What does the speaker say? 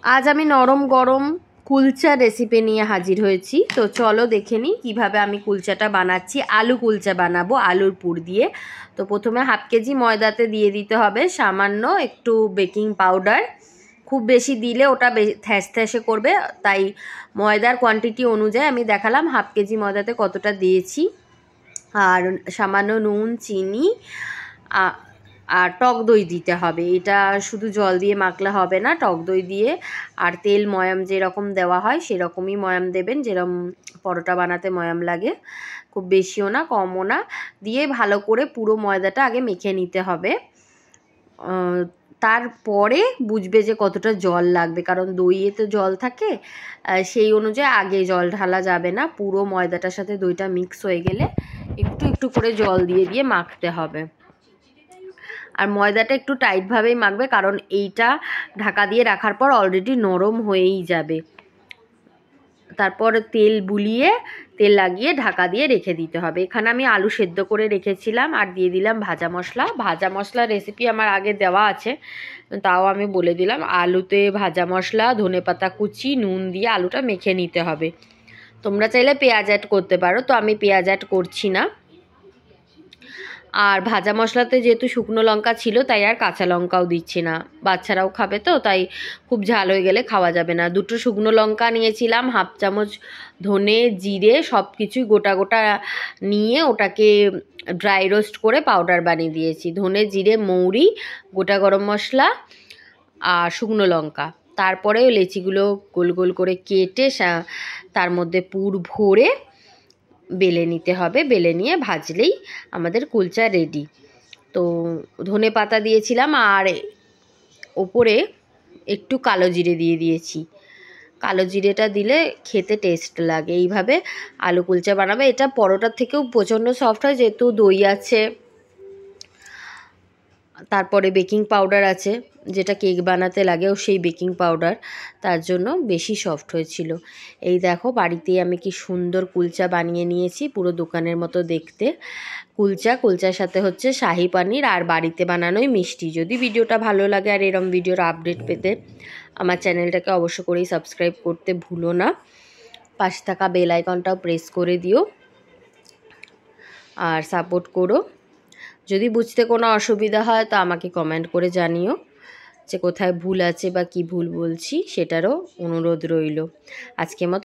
আজ আমি নরম গরম কুলচা রেসিপি নিয়ে হাজির হয়েছি। তো চলো দেখে নিই কীভাবে আমি কুলচাটা বানাচ্ছি। আলু কুলচা বানাবো আলুর পুর দিয়ে। তো প্রথমে হাফ কেজি ময়দাতে দিয়ে দিতে হবে সামান্য একটু বেকিং পাউডার। খুব বেশি দিলে ওটা থ্যাস থ্যাসে করবে, তাই ময়দার কোয়ান্টিটি অনুযায়ী আমি দেখালাম হাফ কেজি ময়দাতে কতটা দিয়েছি। আর সামান্য নুন, চিনি আর টক দই দিতে হবে। এটা শুধু জল দিয়ে মাখলে হবে না, টক দই দিয়ে আর তেল ময়াম যেরকম দেওয়া হয় সেরকমই ময়াম দেবেন, যেরকম পরোটা বানাতে ময়াম লাগে, খুব বেশিও না কমও না। দিয়ে ভালো করে পুরো ময়দাটা আগে মেখে নিতে হবে। তারপরে বুঝবে যে কতটা জল লাগবে, কারণ দইয়ে তো জল থাকে, সেই অনুযায়ী আগে জল ঢালা যাবে না। পুরো ময়দাটার সাথে দইটা মিক্স হয়ে গেলে একটু একটু করে জল দিয়ে দিয়ে মাখতে হবে। আর ময়দাটা একটু টাইটভাবেই মাখবে, কারণ এইটা ঢাকা দিয়ে রাখার পর অলরেডি নরম হয়েই যাবে। তারপর তেল বুলিয়ে তেল লাগিয়ে ঢাকা দিয়ে রেখে দিতে হবে। এখানে আমি আলু সেদ্ধ করে রেখেছিলাম আর দিয়ে দিলাম ভাজা মশলা। ভাজা মশলা রেসিপি আমার আগে দেওয়া আছে, তাও আমি বলে দিলাম। আলুতে ভাজা মশলা, ধনেপাতা কুচি, নুন দিয়ে আলুটা মেখে নিতে হবে। তোমরা চাইলে পেঁয়াজ অ্যাড করতে পারো, তো আমি পেঁয়াজ অ্যাড করছি না। আর ভাজা মশলাতে যেহেতু শুকনো লঙ্কা ছিল, তাই আর কাঁচা লঙ্কাও দিচ্ছি না। বাচ্চারাও খাবে তো, তাই খুব ঝাল হয়ে গেলে খাওয়া যাবে না। দুটো শুকনো লঙ্কা নিয়েছিলাম, হাফ চামচ ধনে, জিরে সব কিছুই গোটা গোটা নিয়ে ওটাকে ড্রাই রোস্ট করে পাউডার বানিয়ে দিয়েছি। ধনে, জিরে, মৌরি, গোটা গরম মশলা আর শুকনো লঙ্কা। তারপরে লেচিগুলো গোল গোল করে কেটে তার মধ্যে পুর ভরে বেলে নিতে হবে। বেলে নিয়ে ভাজলেই আমাদের কুলচা রেডি। তো ধনে পাতা দিয়েছিলাম আর ওপরে একটু কালো জিরে দিয়ে দিয়েছি। কালো জিরেটা দিলে খেতে টেস্ট লাগে। এইভাবে আলু কুলচা বানাবে। এটা পরোটার থেকেও প্রচণ্ড সফট হয়, যেহেতু দই আছে, তারপরে বেকিং পাউডার আছে, যেটা কেক বানাতে লাগেও সেই বেকিং পাউডার, তার জন্য বেশি সফট হয়েছিল। এই দেখো বাড়িতেই আমি কি সুন্দর কুলচা বানিয়ে নিয়েছি, পুরো দোকানের মতো দেখতে কুলচার সাথে হচ্ছে শাহি পানির আর বাড়িতে বানানোই মিষ্টি। যদি ভিডিওটা ভালো লাগে আর এরম ভিডিওর আপডেট পেতে আমার চ্যানেলটাকে অবশ্য করেই সাবস্ক্রাইব করতে ভুলো না। পাশে থাকা বেল আইকনটাও প্রেস করে দিও আর সাপোর্ট করো। যদি বুঝতে কোনো অসুবিধা হয় তো আমাকে কমেন্ট করে জানিও যে কোথায় ভুল আছে বা কি ভুল বলছি, সেটারও অনুরোধ রইল। আজকের মতো